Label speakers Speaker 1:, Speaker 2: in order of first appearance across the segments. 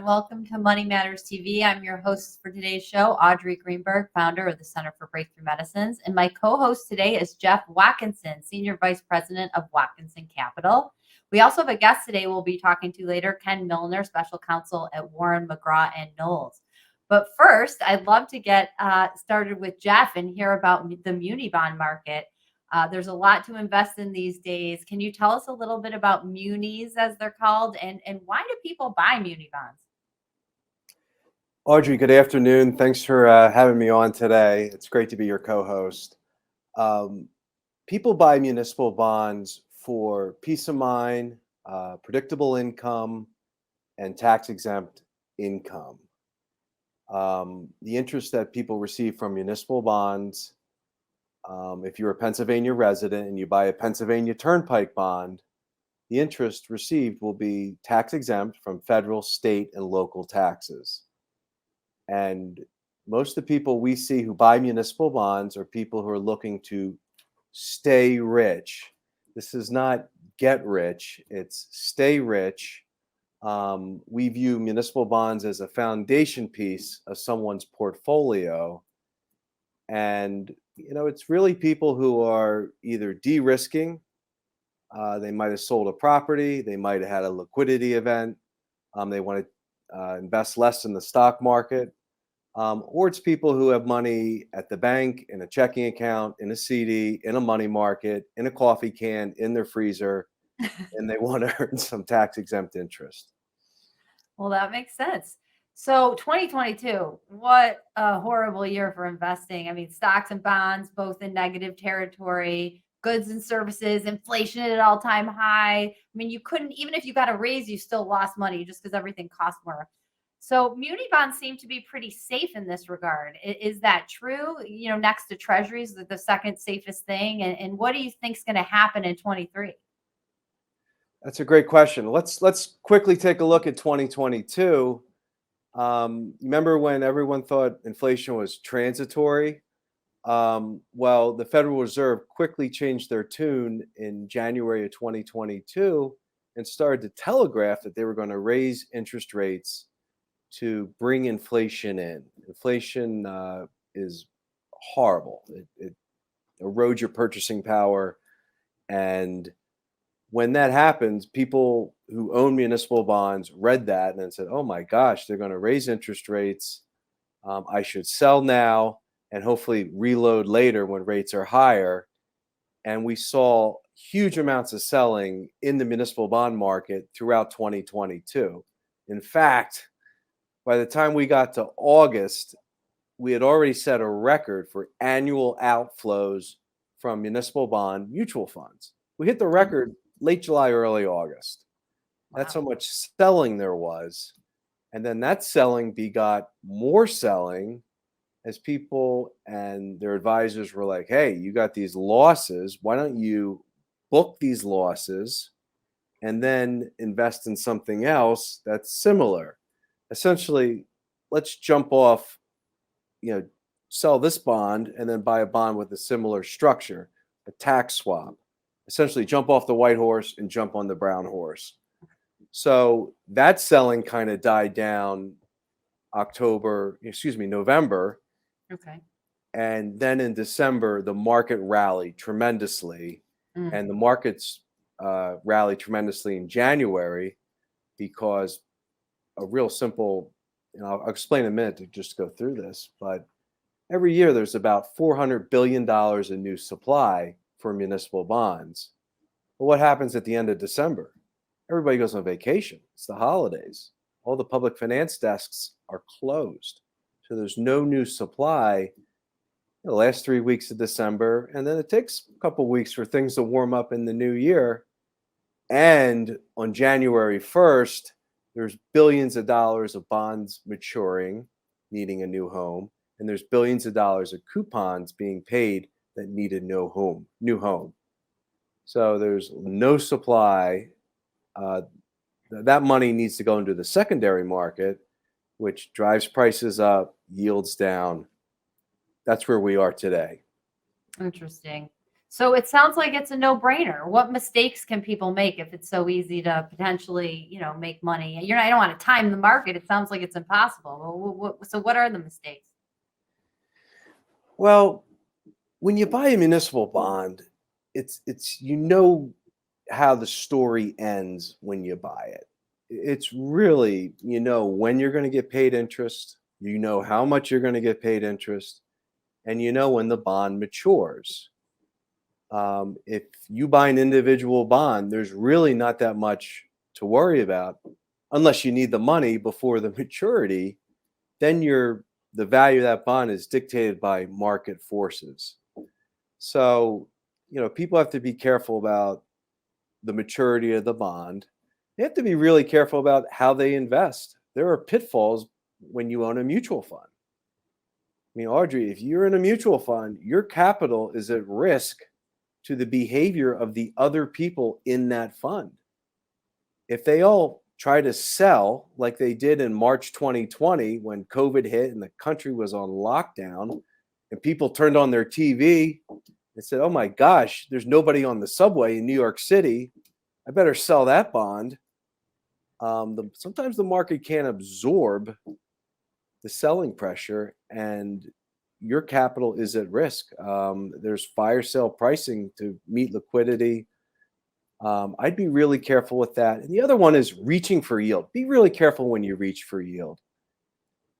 Speaker 1: Welcome to Money Matters TV. I'm your host for today's show, Audrey Greenberg, founder of the Center for Breakthrough Medicines. And my co-host today is Jeff Watkinson, Senior Vice President of Watkinson Capital. We also have a guest today we'll be talking to later, Ken Milner, Special Counsel at Warren, McGraw, and Knowles. But first, I'd love to get started with Jeff and hear about the Muni Bond market. There's a lot to invest in these days. Can you tell us a little bit about munis, as they're called, and why do people buy muni bonds?
Speaker 2: Audrey, good afternoon. Thanks for having me on today. It's great to be your co-host. People buy municipal bonds for peace of mind, predictable income, and tax-exempt income. The interest that people receive from municipal bonds, if you're a Pennsylvania resident and you buy a Pennsylvania Turnpike bond, the interest received will be tax exempt from federal, state, and local taxes. And most of the people we see who buy municipal bonds are people who are looking to stay rich. This is not get rich, it's stay rich. We view municipal bonds as a foundation piece of someone's portfolio. And it's really people who are either de-risking, they might have sold a property, they might have had a liquidity event, they want to invest less in the stock market, or it's people who have money at the bank, in a checking account, in a CD, in a money market, in a coffee can, in their freezer, and they want to earn some tax-exempt interest.
Speaker 1: Well, that makes sense. So 2022, what a horrible year for investing. I mean, stocks and bonds, both in negative territory, goods and services, inflation at an all-time high. I mean, you couldn't, even if you got a raise, you still lost money just because everything cost more. So muni bonds seem to be pretty safe in this regard. Is that true? Next to treasuries, the second safest thing. And what do you think is going to happen in 23?
Speaker 2: That's a great question. Let's quickly take a look at 2022. Remember when everyone thought inflation was transitory? Well, the Federal Reserve quickly changed their tune in January of 2022 and started to telegraph that they were going to raise interest rates to bring inflation in. Inflation is horrible. It erodes your purchasing power. And when that happens, people who own municipal bonds read that and then said, oh my gosh, they're going to raise interest rates. I should sell now and hopefully reload later when rates are higher. And we saw huge amounts of selling in the municipal bond market throughout 2022. In fact, by the time we got to August, we had already set a record for annual outflows from municipal bond mutual funds. We hit the record late July, early August. Wow. That's how much selling there was. And then that selling begot more selling as people and their advisors were like, hey, you got these losses. Why don't you book these losses and then invest in something else that's similar? Essentially, let's jump off, sell this bond and then buy a bond with a similar structure, a tax swap. Essentially jump off the white horse and jump on the brown horse. So that selling kind of died down November.
Speaker 1: Okay.
Speaker 2: And then in December, the market rallied tremendously. Mm-hmm. And the markets rallied tremendously in January because a real simple, I'll explain in a minute to just go through this, but every year there's about $400 billion in new supply for municipal bonds. But what happens at the end of December? Everybody goes on vacation. It's the holidays. All the public finance desks are closed. So there's no new supply the last 3 weeks of December. And then it takes a couple of weeks for things to warm up in the new year. And on January 1st, there's billions of dollars of bonds maturing, needing a new home. And there's billions of dollars of coupons being paid that need a new home. So there's no supply. That money needs to go into the secondary market, which drives prices up, yields down. That's where we are today.
Speaker 1: Interesting. So it sounds like it's a no-brainer. What mistakes can people make if it's so easy to potentially, make money? I don't want to time the market. It sounds like it's impossible. So what are the mistakes?
Speaker 2: Well, when you buy a municipal bond, it's how the story ends when you buy it. It's really, when you're going to get paid interest, how much you're going to get paid interest, and when the bond matures. If you buy an individual bond, there's really not that much to worry about unless you need the money before the maturity. Then the value of that bond is dictated by market forces. So, people have to be careful about the maturity of the bond. They have to be really careful about how they invest. There are pitfalls when you own a mutual fund. I mean, Audrey, if you're in a mutual fund, your capital is at risk to the behavior of the other people in that fund. If they all try to sell like they did in March 2020 when COVID hit and the country was on lockdown and people turned on their TV and said, oh my gosh, there's nobody on the subway in New York City, I better sell that bond. Sometimes the market can't absorb the selling pressure and your capital is at risk. There's fire sale pricing to meet liquidity. I'd be really careful with that. And the other one is reaching for yield. Be really careful when you reach for yield.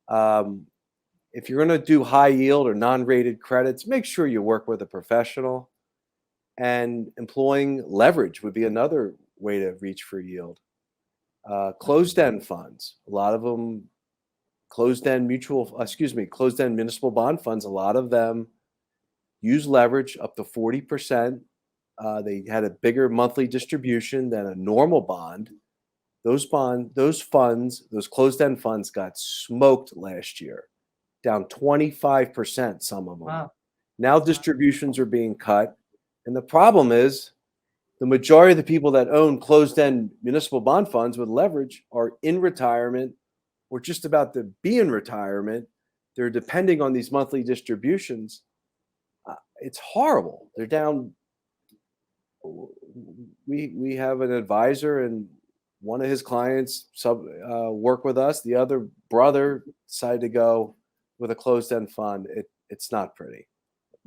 Speaker 2: If you're going to do high yield or non-rated credits, make sure you work with a professional. And employing leverage would be another way to reach for yield. Closed-end funds, a lot of them, closed-end municipal bond funds, a lot of them use leverage up to 40%. They had a bigger monthly distribution than a normal bond. Those closed-end funds got smoked last year, down 25%, some of them.
Speaker 1: Wow.
Speaker 2: Now distributions are being cut. And the problem is the majority of the people that own closed-end municipal bond funds with leverage are in retirement or just about to be in retirement. They're depending on these monthly distributions. It's horrible. They're down. We have an advisor and one of his clients work with us. The other brother decided to go with a closed-end fund. It's not pretty.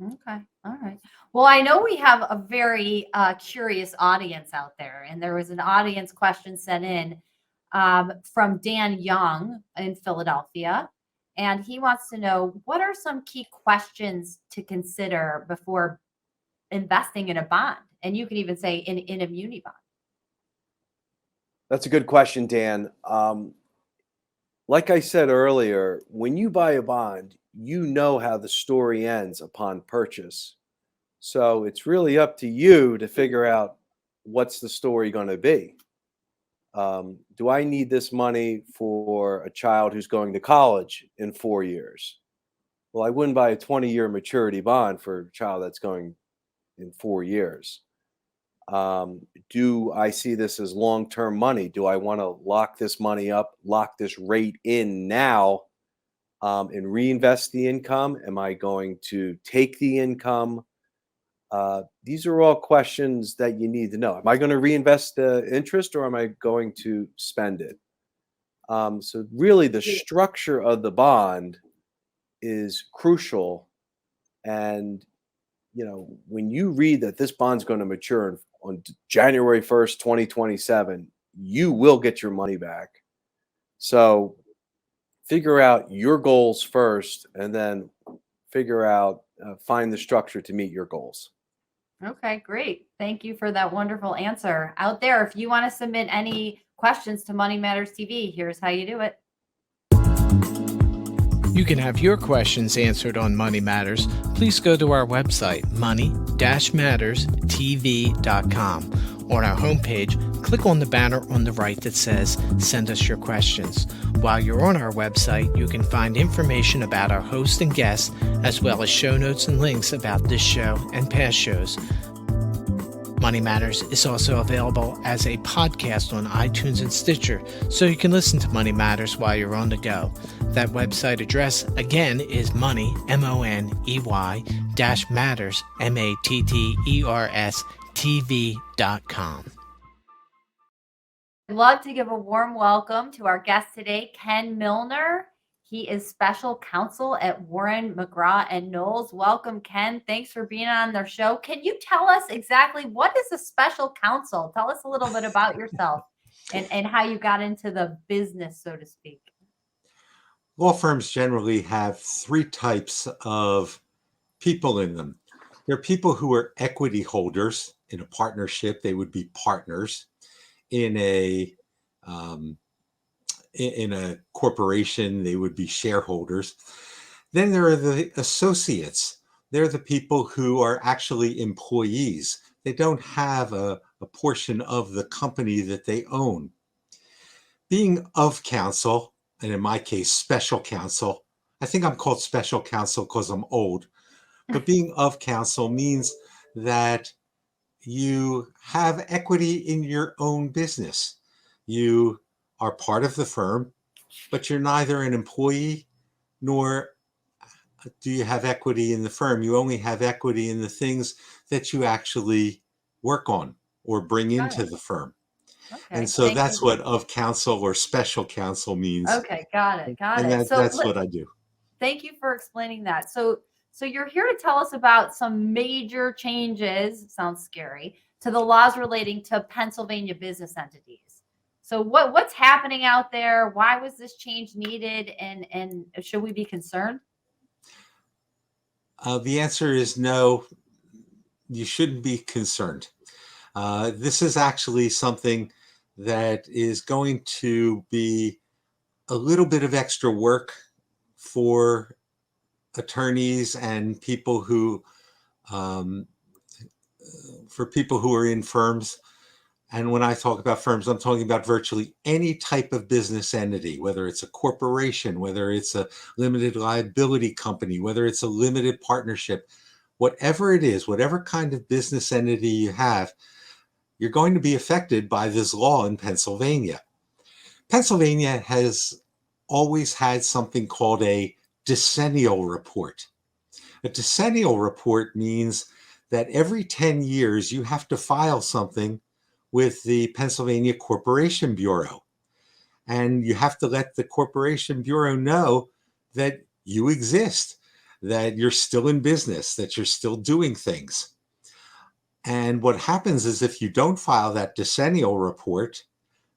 Speaker 1: Okay. All right. Well, I know we have a very curious audience out there, and there was an audience question sent in from Dan Young in Philadelphia, and he wants to know, what are some key questions to consider before investing in a bond? And you can even say in a muni bond.
Speaker 2: That's a good question, Dan. Like I said earlier, when you buy a bond, you know how the story ends upon purchase. So it's really up to you to figure out what's the story going to be. Do I need this money for a child who's going to college in 4 years? Well, I wouldn't buy a 20-year maturity bond for a child that's going in 4 years. Do I see this as long-term money? Do I want to lock this money up, lock this rate in now, and reinvest the income? Am I going to take the income? These are all questions that you need to know. Am I going to reinvest the interest or am I going to spend it? So really the structure of the bond is crucial. And, when you read that this bond's going to mature on January 1st, 2027, you will get your money back. So figure out your goals first and then find the structure to meet your goals.
Speaker 1: Okay, great. Thank you for that wonderful answer. Out there, if you want to submit any questions to Money Matters TV, here's how you do it.
Speaker 3: You can have your questions answered on Money Matters. Please go to our website, money-matterstv.com. On our homepage, click on the banner on the right that says, Send us your questions. While you're on our website, you can find information about our host and guests, as well as show notes and links about this show and past shows. Money Matters is also available as a podcast on iTunes and Stitcher, so you can listen to Money Matters while you're on the go. That website address, again, is money, MONEY, -matters, MATTERS, TV.com.
Speaker 1: I'd love to give a warm welcome to our guest today, Ken Milner. He is special counsel at Warren, McGraw, and Knowles. Welcome, Ken. Thanks for being on their show. Can you tell us exactly what is a special counsel? Tell us a little bit about yourself and how you got into the business, so to speak.
Speaker 4: Law firms generally have three types of people in them. There are people who are equity holders in a partnership. They would be partners in a corporation. They would be shareholders. Then there are the associates. They're the people who are actually employees. They don't have a portion of the company that they own. Being of counsel, and in my case, special counsel, I think I'm called special counsel because I'm old, but being of counsel means that you have equity in your own business. You are part of the firm, but you're neither an employee nor do you have equity in the firm. You only have equity in the things that you actually work on or bring into the firm.
Speaker 1: Okay.
Speaker 4: And so
Speaker 1: Thank
Speaker 4: that's
Speaker 1: you.
Speaker 4: what of counsel or special counsel means.
Speaker 1: Okay, got it.
Speaker 4: And that's what I do.
Speaker 1: Thank you for explaining that. So you're here to tell us about some major changes, sounds scary, to the laws relating to Pennsylvania business entities. So what's happening out there? Why was this change needed? And should we be concerned?
Speaker 4: The answer is no, you shouldn't be concerned. This is actually something that is going to be a little bit of extra work for attorneys and people who are in firms. And when I talk about firms, I'm talking about virtually any type of business entity, whether it's a corporation, whether it's a limited liability company, whether it's a limited partnership, whatever it is, whatever kind of business entity you have, you're going to be affected by this law in Pennsylvania. Pennsylvania has always had something called a decennial report. A decennial report means that every 10 years you have to file something with the Pennsylvania Corporation Bureau. And you have to let the Corporation Bureau know that you exist, that you're still in business, that you're still doing things. And what happens is if you don't file that decennial report,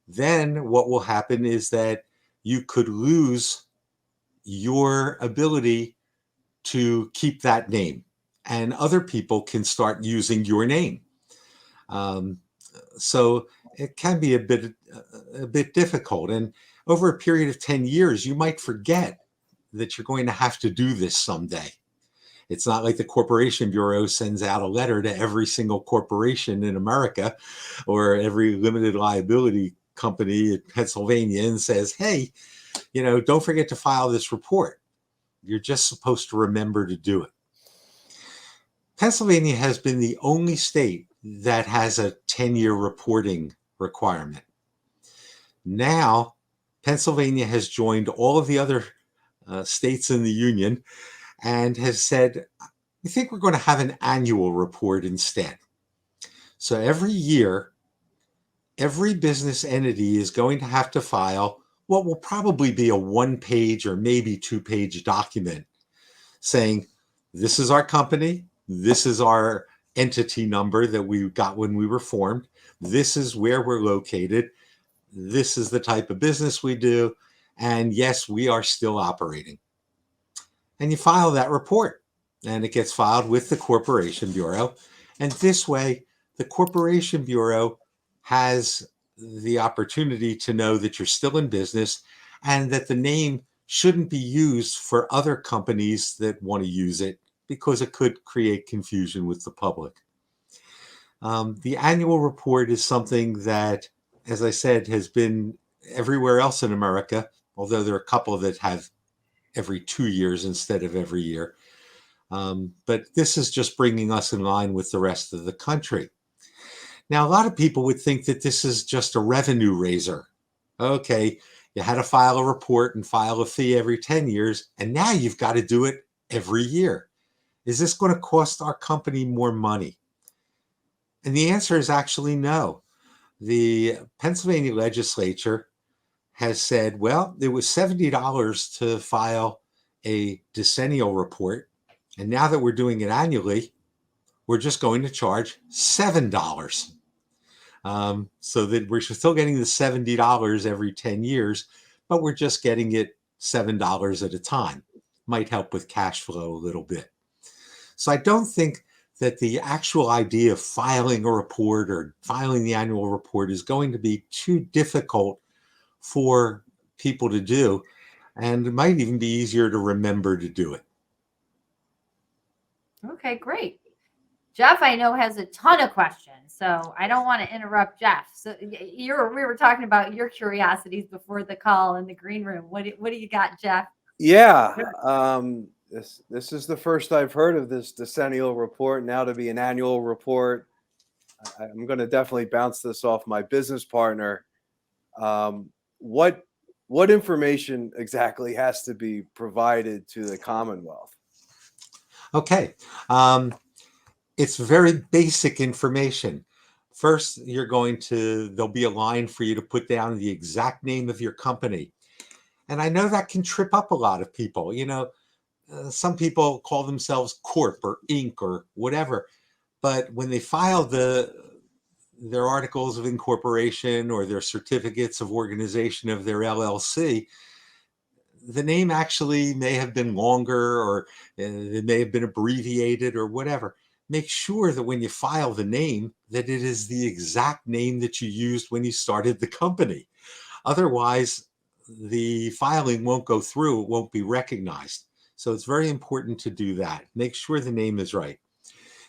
Speaker 4: then what will happen is that you could lose your ability to keep that name, and other people can start using your name. So it can be a bit difficult. And over a period of 10 years, you might forget that you're going to have to do this someday. It's not like the Corporation Bureau sends out a letter to every single corporation in America or every limited liability company in Pennsylvania and says, hey, don't forget to file this report. You're just supposed to remember to do it. Pennsylvania has been the only state that has a 10-year reporting requirement. Now, Pennsylvania has joined all of the other states in the union and has said, we think we're going to have an annual report instead. So every year, every business entity is going to have to file what will probably be a 1-page or maybe 2-page document saying, this is our company, this is our entity number that we got when we were formed, this is where we're located, this is the type of business we do, and yes, we are still operating. And you file that report, and it gets filed with the Corporation Bureau. And this way, the Corporation Bureau has the opportunity to know that you're still in business and that the name shouldn't be used for other companies that want to use it because it could create confusion with the public. The annual report is something that, as I said, has been everywhere else in America, although there are a couple that have every 2 years instead of every year. But this is just bringing us in line with the rest of the country. Now, a lot of people would think that this is just a revenue raiser. Okay, you had to file a report and file a fee every 10 years, and now you've got to do it every year. Is this going to cost our company more money? And the answer is actually no. The Pennsylvania legislature has said, well, it was $70 to file a decennial report. And now that we're doing it annually, we're just going to charge $7. So that we're still getting the $70 every 10 years, but we're just getting it $7 at a time. Might help with cash flow a little bit. So I don't think that the actual idea of filing a report or filing the annual report is going to be too difficult for people to do. And it might even be easier to remember to do it.
Speaker 1: Okay, great. Jeff, I know, has a ton of questions, so I don't want to interrupt Jeff. So we were talking about your curiosities before the call in the green room. What do you got, Jeff?
Speaker 2: Yeah. This is the first I've heard of this decennial report, now to be an annual report. I'm going to definitely bounce this off my business partner. What information exactly has to be provided to the Commonwealth?
Speaker 4: Okay. It's very basic information. First, there'll be a line for you to put down the exact name of your company. And I know that can trip up a lot of people. Some people call themselves Corp or Inc. or whatever, but when they file their articles of incorporation or their certificates of organization of their LLC, the name actually may have been longer, or it may have been abbreviated or whatever. Make sure that when you file the name, that it is the exact name that you used when you started the company. Otherwise, the filing won't go through, it won't be recognized. So it's very important to do that. Make sure the name is right.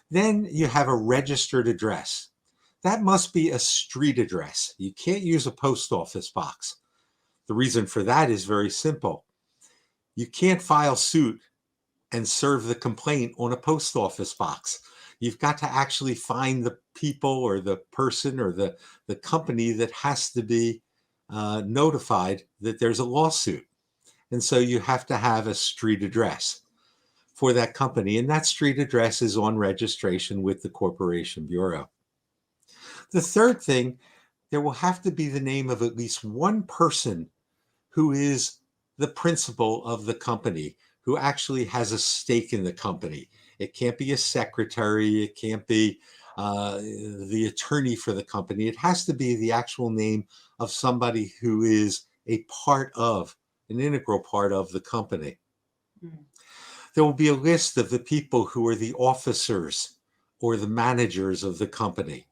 Speaker 4: Then you have a registered address. That must be a street address. You can't use a post office box. The reason for that is very simple. You can't file suit and serve the complaint on a post office box. You've got to actually find the people or the person or the company that has to be notified that there's a lawsuit. And so you have to have a street address for that company. And that street address is on registration with the Corporation Bureau. The third thing, there will have to be the name of at least one person who is the principal of the company, who actually has a stake in the company. It can't be a secretary. It can't be the attorney for the company. It has to be the actual name of somebody who is an integral part of the company. Mm-hmm. There will be a list of the people who are the officers or the managers of the company.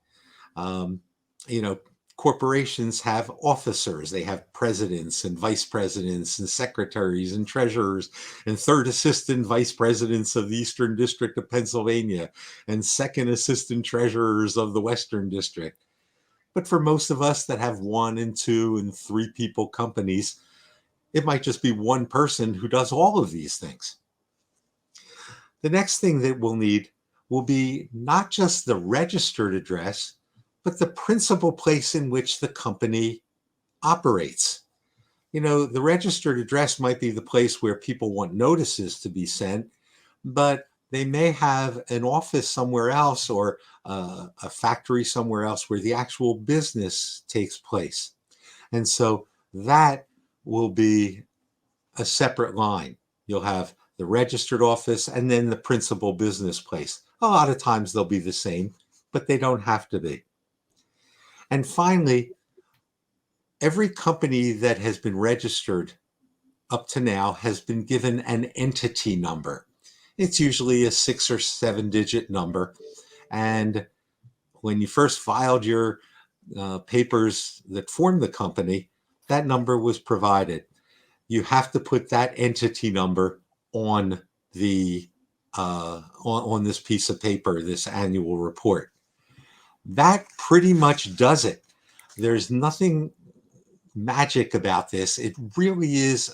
Speaker 4: Corporations have officers. They have presidents and vice presidents and secretaries and treasurers and third assistant vice presidents of the Eastern District of Pennsylvania and second assistant treasurers of the Western District. But for most of us that have 1 and 2 and 3 people companies, it might just be one person who does all of these things. The next thing that we'll need will be not just the registered address, but the principal place in which the company operates. The registered address might be the place where people want notices to be sent, but they may have an office somewhere else or a factory somewhere else where the actual business takes place. And so that will be a separate line. You'll have the registered office and then the principal business place. A lot of times they'll be the same, but they don't have to be. And finally, every company that has been registered up to now has been given an entity number. It's usually a 6 or 7 digit number. And when you first filed your papers that formed the company, that number was provided. You have to put that entity number on the on this piece of paper, this annual report. That pretty much does it. There's nothing magic about this. It really is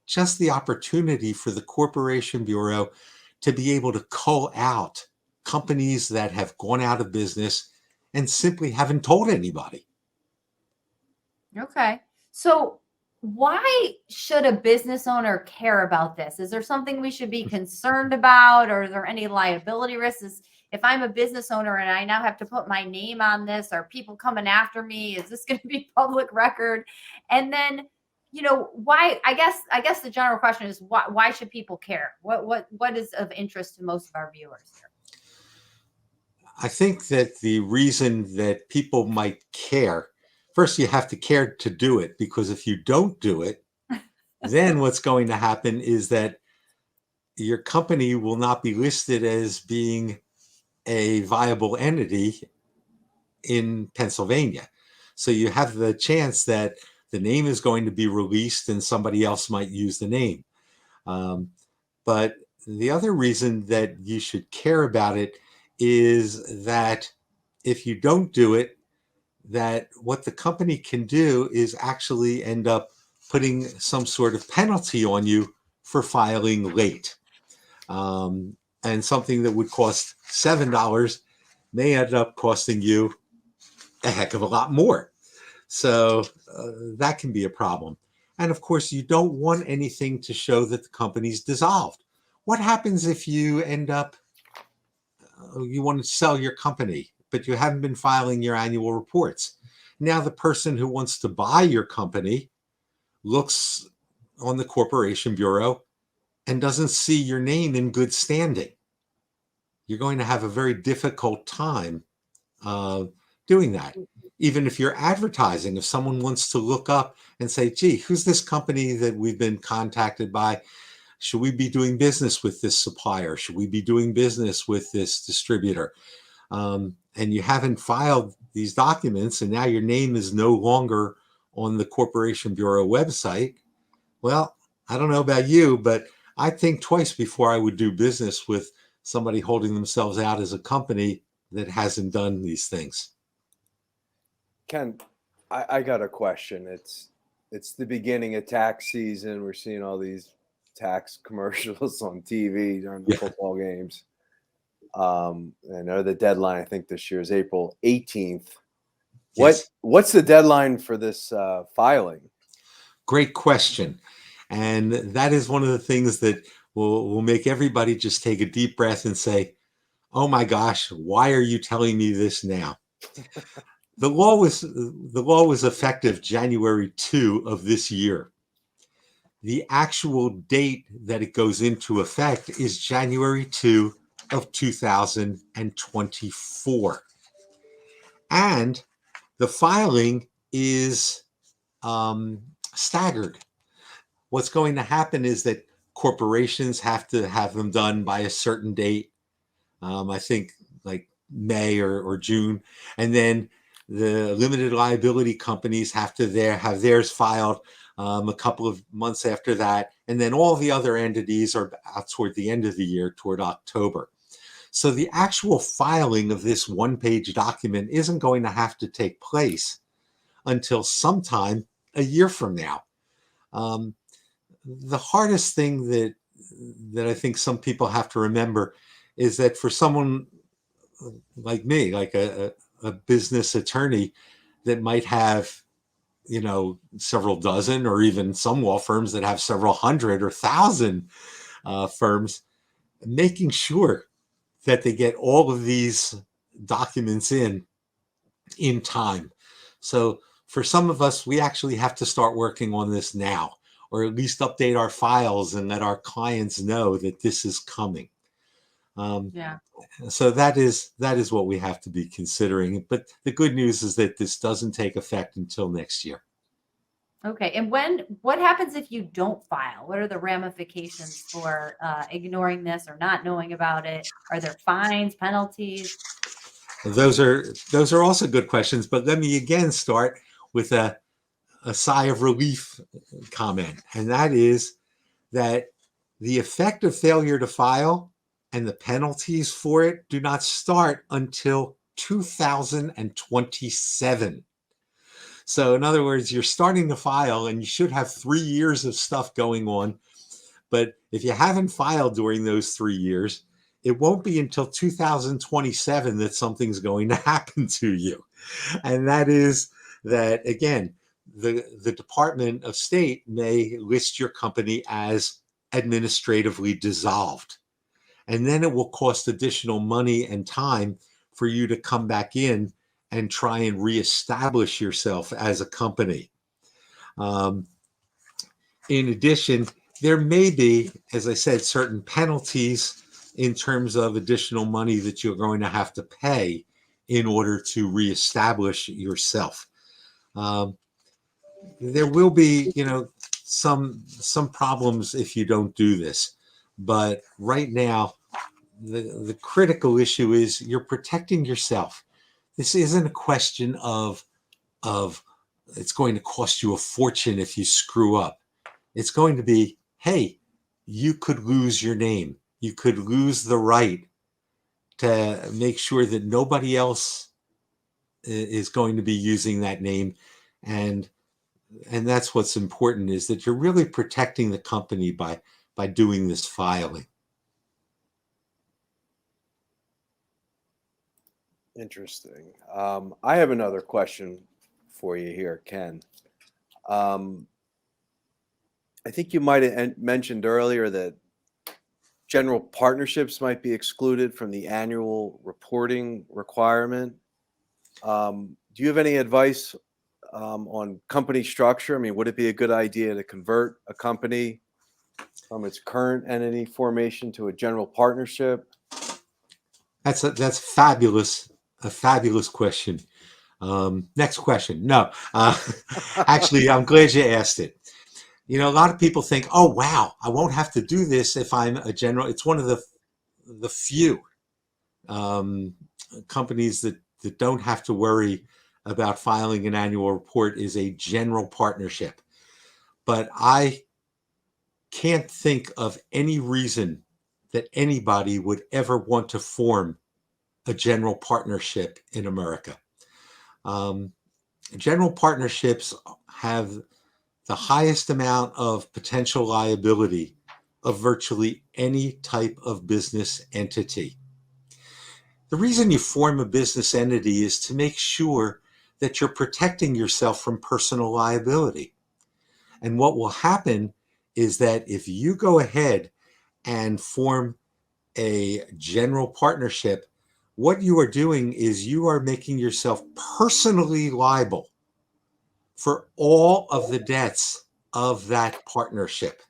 Speaker 4: just the opportunity for the Corporation Bureau to be able to cull out companies that have gone out of business and simply haven't told anybody.
Speaker 1: Okay. So why should a business owner care about this? Is there something we should be concerned about, or are there any liability risks? If I'm a business owner and I now have to put my name on this, are people coming after me? Is this going to be public record? And then, why, I guess the general question is why should people care? What is of interest to most of our viewers here?
Speaker 4: I think that the reason that people might care, first you have to care to do it, because if you don't do it, then what's going to happen is that your company will not be listed as being a viable entity in Pennsylvania. So you have the chance that the name is going to be released and somebody else might use the name. But the other reason that you should care about it is that if you don't do it, that what the company can do is actually end up putting some sort of penalty on you for filing late. And something that would cost $7 may end up costing you a heck of a lot more. So that can be a problem. And of course, you don't want anything to show that the company's dissolved. What happens if you end up, you want to sell your company, but you haven't been filing your annual reports? Now the person who wants to buy your company looks on the Corporation Bureau and doesn't see your name in good standing. You're going to have a very difficult time doing that. Even if you're advertising, if someone wants to look up and say, gee, who's this company that we've been contacted by? Should we be doing business with this supplier? Should we be doing business with this distributor? And you haven't filed these documents, and now your name is no longer on the Corporation Bureau website. Well, I don't know about you, but I think twice before I would do business with somebody holding themselves out as a company that hasn't done these things.
Speaker 2: Ken, I got a question. It's the beginning of tax season. We're seeing all these tax commercials on TV during the football games. And the deadline, I think this year is April 18th.
Speaker 4: Yes.
Speaker 2: What's the deadline for this filing?
Speaker 4: Great question. And that is one of the things that will make everybody just take a deep breath and say, oh my gosh, why are you telling me this now? The law was effective January 2 of this year. The actual date that it goes into effect is January 2 of 2024. And the filing is staggered. What's going to happen is that corporations have to have them done by a certain date. I think like May or June. And then the limited liability companies have to have theirs filed a couple of months after that. And then all the other entities are out toward the end of the year, toward October. So the actual filing of this one-page document isn't going to have to take place until sometime a year from now. The hardest thing that I think some people have to remember is that for someone like me, like a business attorney that might have, several dozen, or even some law firms that have several hundred or thousand firms, making sure that they get all of these documents in time. So for some of us, we actually have to start working on this now, or at least update our files and let our clients know that this is coming. So that is what we have to be considering. But the good news is that this doesn't take effect until next year.
Speaker 1: Okay. And what happens if you don't file? What are the ramifications for ignoring this or not knowing about it? Are there fines, penalties?
Speaker 4: Those are also good questions. But let me again start with a sigh of relief comment. And that is that the effect of failure to file and the penalties for it do not start until 2027. So in other words, you're starting to file and you should have 3 years of stuff going on. But if you haven't filed during those 3 years, it won't be until 2027 that something's going to happen to you. And that is that, again, the Department of State may list your company as administratively dissolved. And then it will cost additional money and time for you to come back in and try and reestablish yourself as a company. In addition, there may be, as I said, certain penalties in terms of additional money that you're going to have to pay in order to reestablish yourself. There will be, some problems if you don't do this. But right now, the critical issue is you're protecting yourself. This isn't a question of it's going to cost you a fortune if you screw up. It's going to be, hey, you could lose your name. You could lose the right to make sure that nobody else is going to be using that name. And that's what's important, is that you're really protecting the company by doing this filing.
Speaker 2: Interesting. I have another question for you here, Ken. I think you might have mentioned earlier that general partnerships might be excluded from the annual reporting requirement. Do you have any advice on company structure? I mean, would it be a good idea to convert a company from its current entity formation to a general partnership?
Speaker 4: That's fabulous. A fabulous question. Next question. No, actually, I'm glad you asked it. A lot of people think, oh, wow, I won't have to do this if I'm a general. It's one of the few companies that don't have to worry about filing an annual report is a general partnership. But I can't think of any reason that anybody would ever want to form a general partnership in America. General partnerships have the highest amount of potential liability of virtually any type of business entity. The reason you form a business entity is to make sure that you're protecting yourself from personal liability. And what will happen is that if you go ahead and form a general partnership, what you are doing is you are making yourself personally liable for all of the debts of that partnership.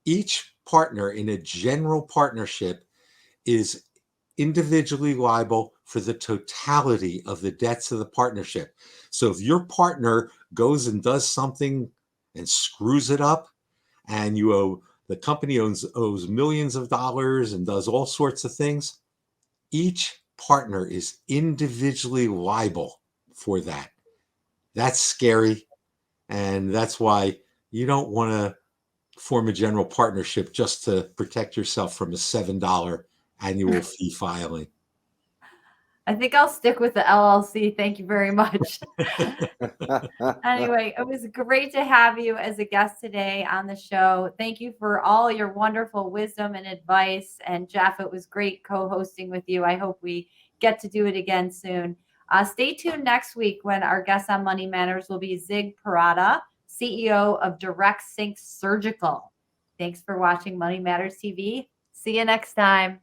Speaker 4: Each partner in a general partnership is individually liable for the totality of the debts of the partnership. So if your partner goes and does something and screws it up, and the company owes millions of dollars and does all sorts of things, each partner is individually liable for that. That's scary. And that's why you don't want to form a general partnership just to protect yourself from a $7 annual fee filing.
Speaker 1: I think I'll stick with the LLC. Thank you very much. Anyway, it was great to have you as a guest today on the show. Thank you for all your wonderful wisdom and advice. And Jeff, it was great co-hosting with you. I hope we get to do it again soon. Stay tuned next week when our guest on Money Matters will be Zig Parada, CEO of Direct Sync Surgical. Thanks for watching Money Matters TV. See you next time.